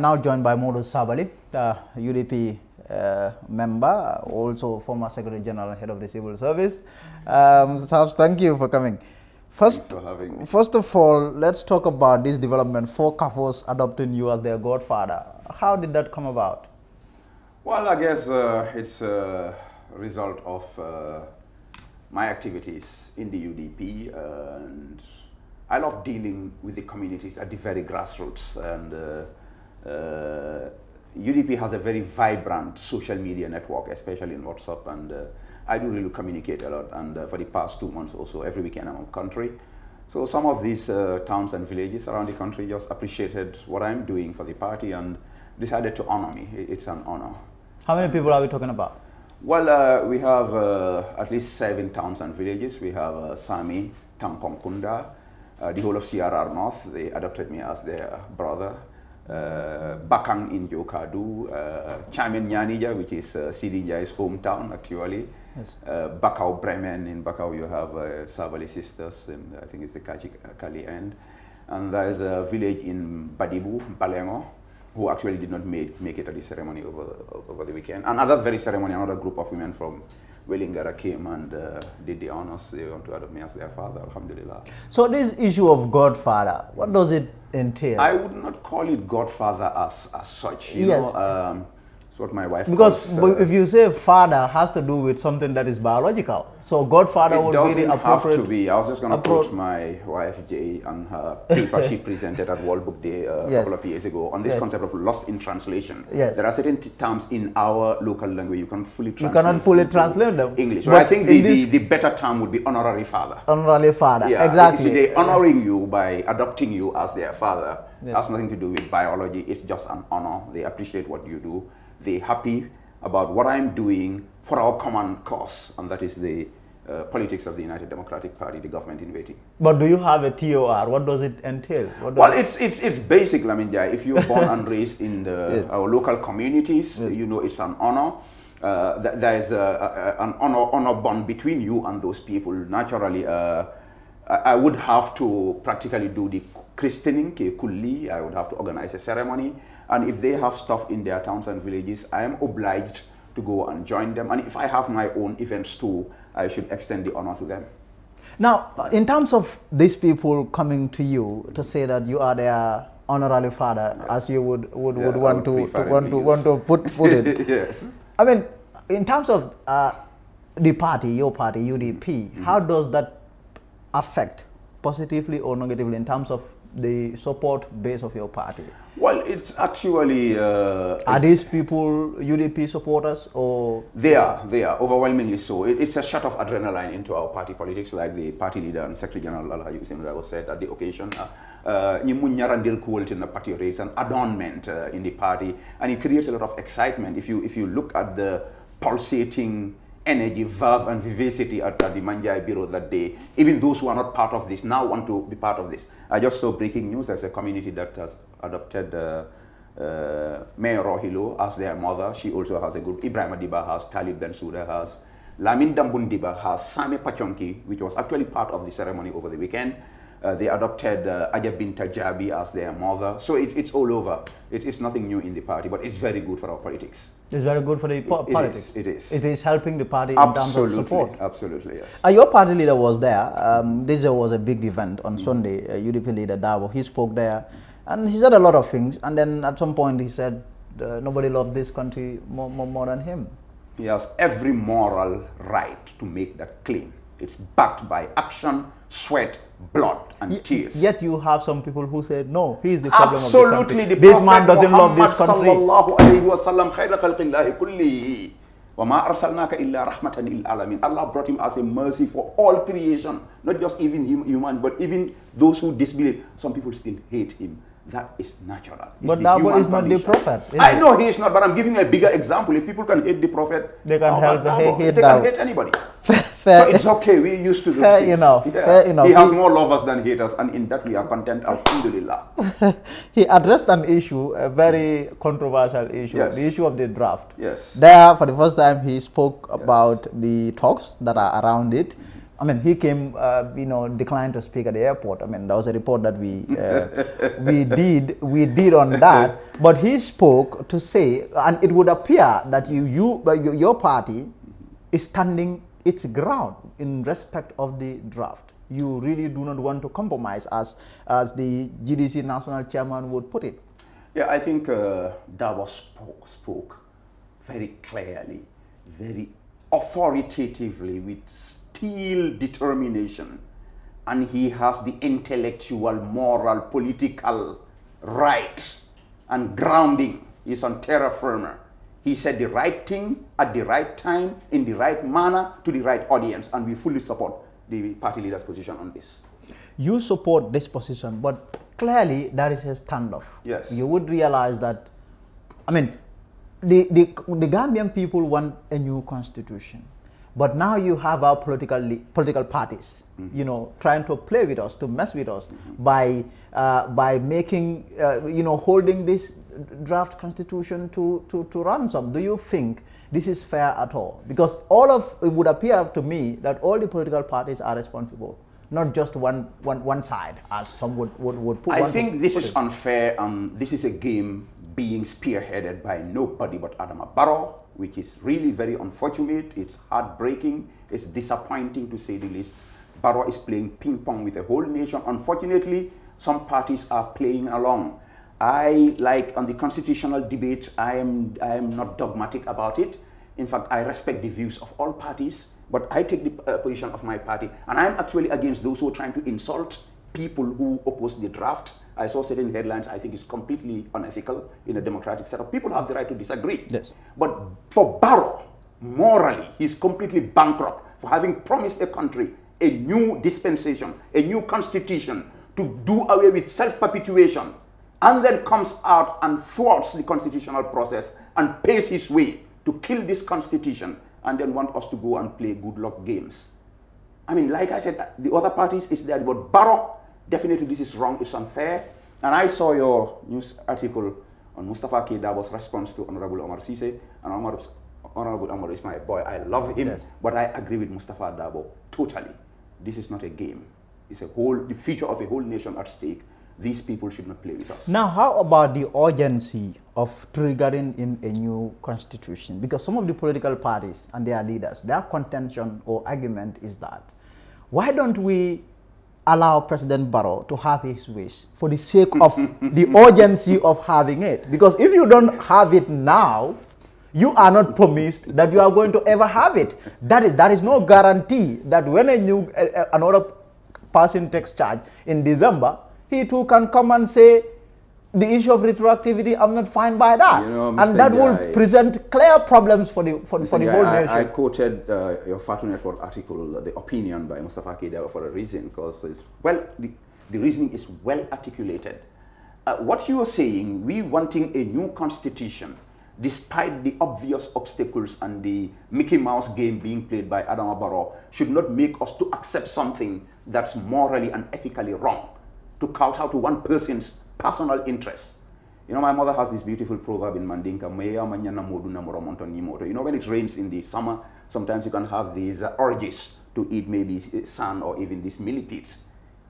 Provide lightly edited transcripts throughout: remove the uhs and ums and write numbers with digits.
Now joined by Momodou Sabally, UDP member, also former Secretary General and Head of the Civil Service. Sabs, thank you for coming. Thanks for having me. First of all, let's talk about this development, 4 Kafos adopting you as their godfather. How did that come about? Well, I guess it's a result of my activities in the UDP, and I love dealing with the communities at the very grassroots. And UDP has a very vibrant social media network, especially in WhatsApp, and I do really communicate a lot. And for the past 2 months or so, every weekend I'm in the country. So some of these towns and villages around the country just appreciated what I'm doing for the party and decided to honor me. It's an honor. How many people are we talking about? Well, we have at least 7 towns and villages. We have Sami, Tampongkunda, the whole of CRR North. They adopted me as their brother. Bakang in Jokadu, Chamen Nyanija, which is Sidi Njai's hometown actually. Yes. Bakau Bremen, in Bakau you have Sabally sisters, and I think it's the Kali end. And there's a village in Badibu, Balengo, who actually did not make it at the ceremony over the weekend. Another very ceremony, another group of women from Wellingara came and did the honors. They want to adopt me as their father, alhamdulillah. So this issue of godfather, what does it entail? I would not call it godfather as such, you know. It's what my wife because calls, if you say father has to do with something that is biological, so godfather would be the appropriate. It doesn't have to be. I was just going to approach my wife Jay and her paper she presented at World Book Day a couple of years ago on this concept of lost in translation. Yes. There are certain terms in our local language you cannot fully translate. You cannot fully translate them. English. So I think the better term would be honorary father. Honorary father. Yeah, exactly. They're honoring you by adopting you as their father. It has nothing to do with biology. It's just an honor. They appreciate what you do. They're happy about what I'm doing for our common cause, and that is the politics of the United Democratic Party, the government in waiting. But do you have a TOR? What does it entail? Well, it's basic, Laminja. If you're born and raised in our local communities, you know it's an honor. There is an honor bond between you and those people. Naturally, I would have to practically do the christening, kulli. I would have to organize a ceremony. And if they have stuff in their towns and villages, I am obliged to go and join them. And if I have my own events too, I should extend the honor to them. Now, in terms of these people coming to you to say that you are their honorary father, as you would want to put it. Yes. I mean, in terms of the party, your party, UDP, how does that affect positively or negatively in terms of the support base of your party? Well, it's actually... are these people UDP supporters or...? They are overwhelmingly so. It's a shot of adrenaline into our party politics, like the party leader and Secretary General Allah Yusin Rabo said at the occasion. The party rates and adornment in the party, and it creates a lot of excitement. If you look at the pulsating energy, verve and vivacity at the Manjai Bureau that day, even those who are not part of this now want to be part of this. I just saw breaking news as a community that has adopted Mayor Rohilo as their mother. She also has a group. Ibrahim Adiba has, Talib Bensouda has, Lamin Dambundiba has, Same Pachonki, which was actually part of the ceremony over the weekend. They adopted Aja Binta Jabi as their mother. So it's all over. It is nothing new in the party, but it's very good for our politics. It's very good for the politics. It is. It is helping the party in terms of support. Absolutely, yes. Your party leader was there. This was a big event on Sunday. UDP leader Darboe, he spoke there, and he said a lot of things. And then at some point he said, nobody loved this country more than him. He has every moral right to make that claim. It's backed by action, sweat, blood, and tears. Yet you have some people who said, no, he is the problem of the country. The this man doesn't love this country. Allah brought him as a mercy for all creation, not just even human, but even those who disbelieve. Some people still hate him. That is natural. But Darboe is not the prophet. I know he is not, but I'm giving you a bigger example. If people can hate the prophet, they can they can hate anybody. So it's okay. We're used to those things. Fair enough. He has more lovers than haters, and in that we are content. Alhamdulillah. He addressed an issue, a very controversial issue, the issue of the draft. Yes. There, for the first time, he spoke about the talks that are around it. I mean, he came, declined to speak at the airport. I mean, that was a report that we did on that. But he spoke to say, and it would appear that your party is standing its ground in respect of the draft. You really do not want to compromise, as the GDC national chairman would put it. Yeah, I think Darboe spoke very clearly, very authoritatively, with steel determination, and he has the intellectual, moral, political right and grounding. He's on terra firma. He said the right thing at the right time, in the right manner, to the right audience, and we fully support the party leader's position on this. You support this position, but clearly there is a standoff. Yes. You would realize that, I mean, the Gambian people want a new constitution, but now you have our political parties, trying to play with us, to mess with us, by making, holding this draft constitution to ransom. Do you think this is fair at all? Because it would appear to me that all the political parties are responsible, not just one side, as some would put. I think this is unfair, and this is a game being spearheaded by nobody but Adama Barrow, which is really very unfortunate. It's heartbreaking. It's disappointing, to say the least. Barrow is playing ping pong with the whole nation. Unfortunately, some parties are playing along. Like on the constitutional debate, I am not dogmatic about it. In fact, I respect the views of all parties, but I take the position of my party, and I'm actually against those who are trying to insult people who oppose the draft. I saw certain headlines. I think it's completely unethical in a democratic setup. People have the right to disagree. Yes. But for Barrow, morally, he's completely bankrupt for having promised the country a new dispensation, a new constitution, to do away with self-perpetuation, and then comes out and thwarts the constitutional process and pays his way to kill this constitution, and then want us to go and play good luck games. I mean, like I said, the other parties is there, but Barrow, definitely this is wrong, it's unfair. And I saw your news article on Mustafa K. Darboe's response to Honorable Omar Cisse, and Honorable Omar is my boy, I love him, yes. But I agree with Mustafa Darboe totally. This is not a game. It's the future of a whole nation at stake. These people should not play with us. Now, how about the urgency of triggering in a new constitution? Because some of the political parties and their leaders, their contention or argument is that, why don't we allow President Barrow to have his wish for the sake of the urgency of having it? Because if you don't have it now, you are not promised that you are going to ever have it. That is no guarantee that when another person takes charge in December, he too can come and say, the issue of retroactivity, I'm not fine by that. And that will present clear problems for the whole nation. I quoted your Fatu Network article, the opinion by Mustafa K. Darboe, for a reason, because the reasoning is well articulated. What you are saying, we wanting a new constitution, despite the obvious obstacles and the Mickey Mouse game being played by Adama Barrow, should not make us to accept something that's morally and ethically wrong, to kowtow to one person's personal interests. My mother has this beautiful proverb in Mandinka, when it rains in the summer, sometimes you can have these urges to eat maybe sand or even these millipedes.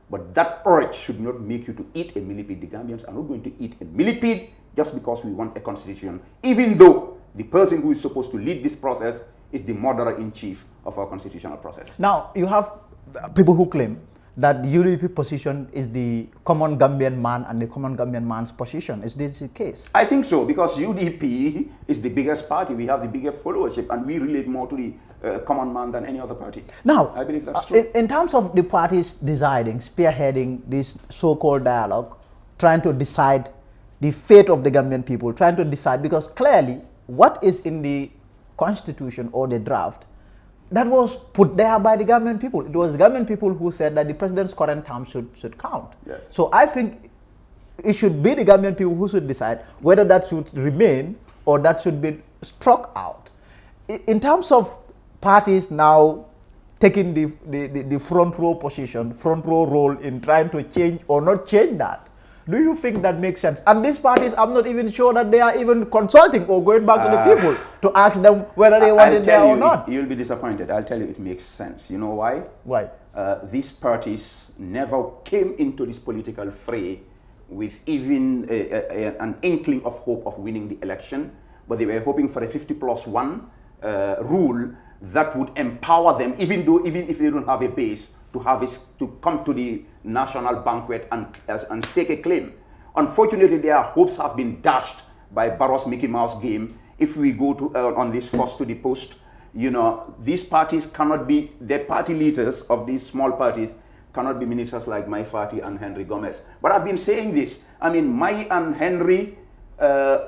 But that urge should not make you to eat a millipede. The Gambians are not going to eat a millipede just because we want a constitution, even though the person who is supposed to lead this process is the murderer-in-chief of our constitutional process. Now, you have people who claim that the UDP position is the common Gambian man and the common Gambian man's position. Is this the case? I think so, because UDP is the biggest party. We have the biggest followership, and we relate more to the common man than any other party. Now, I believe that's true. In terms of the parties deciding, spearheading this so-called dialogue, trying to decide the fate of the Gambian people, trying to decide, because clearly what is in the constitution or the draft, that was put there by the Gambian people. It was the Gambian people who said that the president's current term should count. Yes. So I think it should be the Gambian people who should decide whether that should remain or that should be struck out. In terms of parties now taking the front row position, front row role in trying to change or not change that, Do you think that makes sense? And these parties, I'm not even sure that they are even consulting or going back to the people to ask them whether they want it there or not. You'll be disappointed. I'll tell you it makes sense. You know why? Why? These parties never came into this political fray with even an inkling of hope of winning the election, but they were hoping for a 50+1 rule that would empower them, even if they don't have a base, to come to the national banquet and stake a claim. Unfortunately, their hopes have been dashed by Barrow's Mickey Mouse game. If we go to on this first to the post, you know, these parties cannot be, the party leaders of these small parties cannot be ministers like Mai Fati and Henry Gomez. But I've been saying this. I mean, Mai and Henry,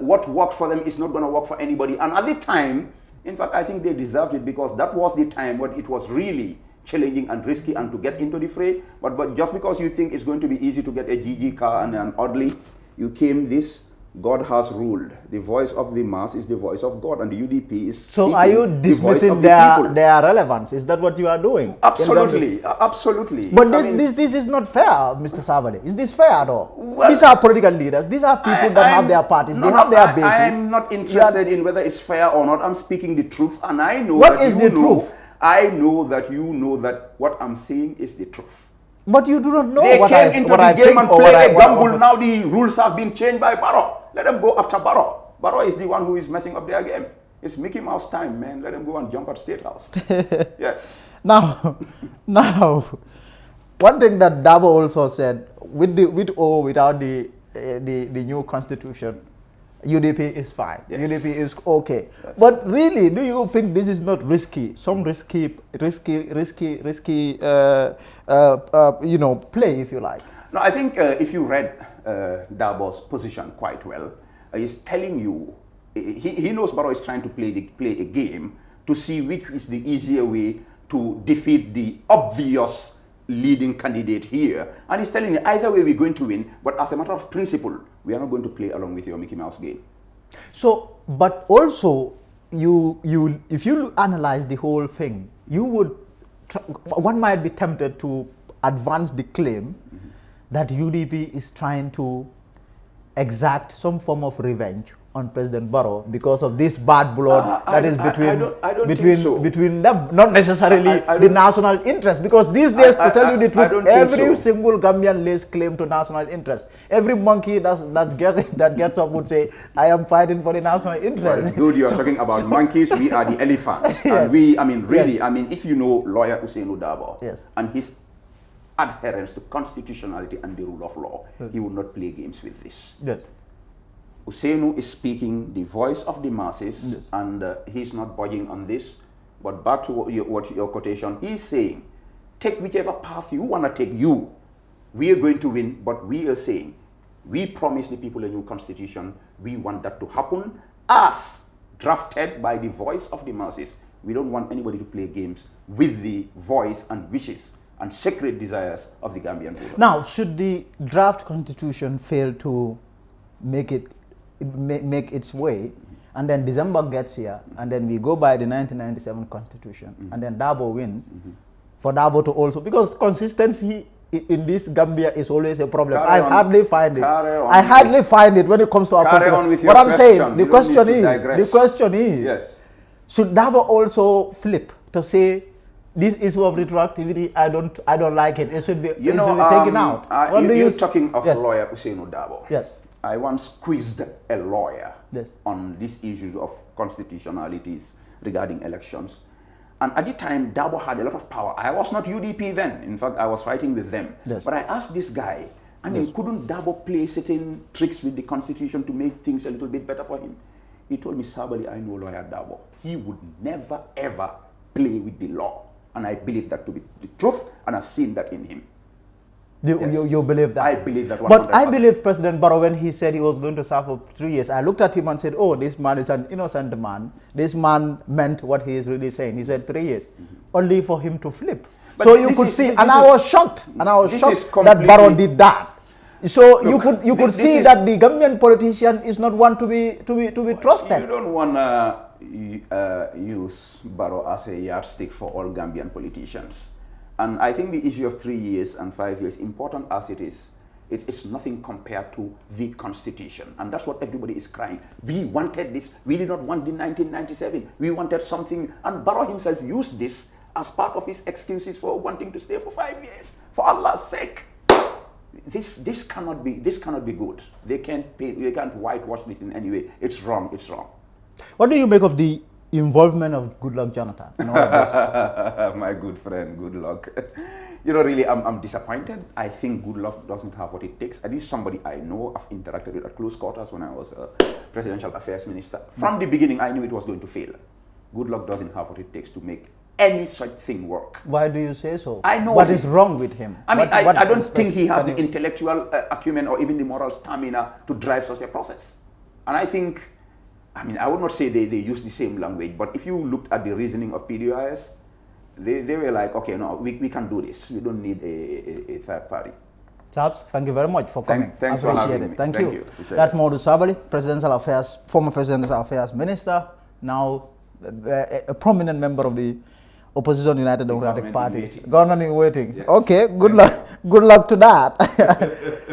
what worked for them is not going to work for anybody. And at the time, in fact, I think they deserved it, because that was the time when it was really challenging and risky and to get into the fray. But just because you think it's going to be easy to get a GG car and an Audley, you came this. God has ruled. The voice of the mass is the voice of God, and the UDP is. So are you dismissing their relevance? Is that what you are doing? Absolutely, absolutely. But this is not fair, Mr. Sabally. Is this fair at all? Well, these are political leaders. These are people that have their parties. They have their bases. I'm not interested in whether it's fair or not. I'm speaking the truth, and I know what is the truth. I know that you know that what I'm saying is the truth. But you do not know they came into the game and played a gamble. Now the rules have been changed by Barrow. Let them go after Barrow. Barrow is the one who is messing up their game. It's Mickey Mouse time, man. Let them go and jump at State House. Yes. Now, one thing that Darboe also said, with or without the new constitution, UDP is fine. Yes. UDP is okay. Yes. But really, do you think this is not risky? Some risky, you know, play, if you like. No, I think if you read Darboe's position quite well, he's telling you he knows Barrow is trying to play a game to see which is the easier way to defeat the obvious leading candidate here. And he's telling you either way we're going to win, but as a matter of principle, we are not going to play along with your Mickey Mouse game. So, but also, if you analyze the whole thing, you would, one might be tempted to advance the claim that UDP is trying to exact some form of revenge on President Barrow because of this bad blood that is between them, not necessarily the national interest. Because these days, to tell you the truth, every single Gambian lays claim to national interest. Every monkey that gets up would say, "I am fighting for the national interest." Well, it's good you are talking about monkeys. We are the elephants, yes. And we, I mean, really, yes. I mean, if you know lawyer Ousseynou Darboe, yes. and his adherence to constitutionality and the rule of law, yes. He would not play games with this. Yes. Ousseynou is speaking the voice of the masses, yes. And he's not budging on this. But back to your quotation, he's saying, take whichever path you want to take you. We are going to win, but we are saying, we promise the people a new constitution. We want that to happen as drafted by the voice of the masses. We don't want anybody to play games with the voice and wishes and sacred desires of the Gambian people. Now, should the draft constitution fail to make its way, and then December gets here, and then we go by the 1997 constitution, and then Darboe wins, for Darboe to also, because consistency in this Gambia is always a problem. I hardly find it. I hardly find it when it comes to our country. What I'm saying, the question is, yes. Should Darboe also flip to say, this issue of retroactivity, I don't like it. It should be, taken out. You're talking of lawyer Ousseynou Darboe. Yes. I once quizzed a lawyer, yes. on these issues of constitutionalities regarding elections. And at the time, Darboe had a lot of power. I was not UDP then. In fact, I was fighting with them. Yes. But I asked this guy, I mean, yes. Couldn't Darboe play certain tricks with the constitution to make things a little bit better for him? He told me, Sabally, I know lawyer Darboe. He would never, ever play with the law. And I believe that to be the truth, and I've seen that in him. You believe that? I believe that 100%. But I believe President Barrow, when he said he was going to serve for 3 years, I looked at him and said, oh, this man is an innocent man. This man meant what he is really saying. He said 3 years, only for him to flip. But so you could see, and I was shocked. And I was shocked that Barrow did that. So look, you could see that the Gambian politician is not one to be trusted. You don't want to use Barrow as a yardstick for all Gambian politicians. And I think the issue of 3 years and 5 years, important as it is It's nothing compared to the Constitution. And that's what everybody is crying. We wanted this. We did not want the 1997. We wanted something. And Barrow himself used this as part of his excuses for wanting to stay for 5 years. For Allah's sake. This cannot be good. They can't whitewash this in any way. It's wrong. It's wrong. What do you make of the involvement of Goodluck Jonathan in all of this? My good friend, Goodluck. You know, really, I'm disappointed. I think Goodluck doesn't have what it takes. At least somebody I know, I've interacted with at close quarters when I was a presidential affairs minister. From the beginning, I knew it was going to fail. Goodluck doesn't have what it takes to make any such thing work. Why do you say so? I know what is wrong with him. I mean, I don't think he has the intellectual acumen or even the moral stamina to drive such a process. And I think, I mean, I would not say they use the same language, but if you looked at the reasoning of PDIS, they were like, okay, no, we can do this. We don't need a third party. Chaps, thank you very much for coming. Thanks for having me. Thank you. That's Momodou Sabally, former Presidential Affairs Minister, now a prominent member of the Opposition United Democratic Party. Government in waiting. Yes. Okay, good luck. Good luck to that.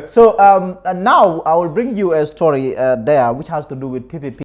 So and now I will bring you a story there which has to do with PPP.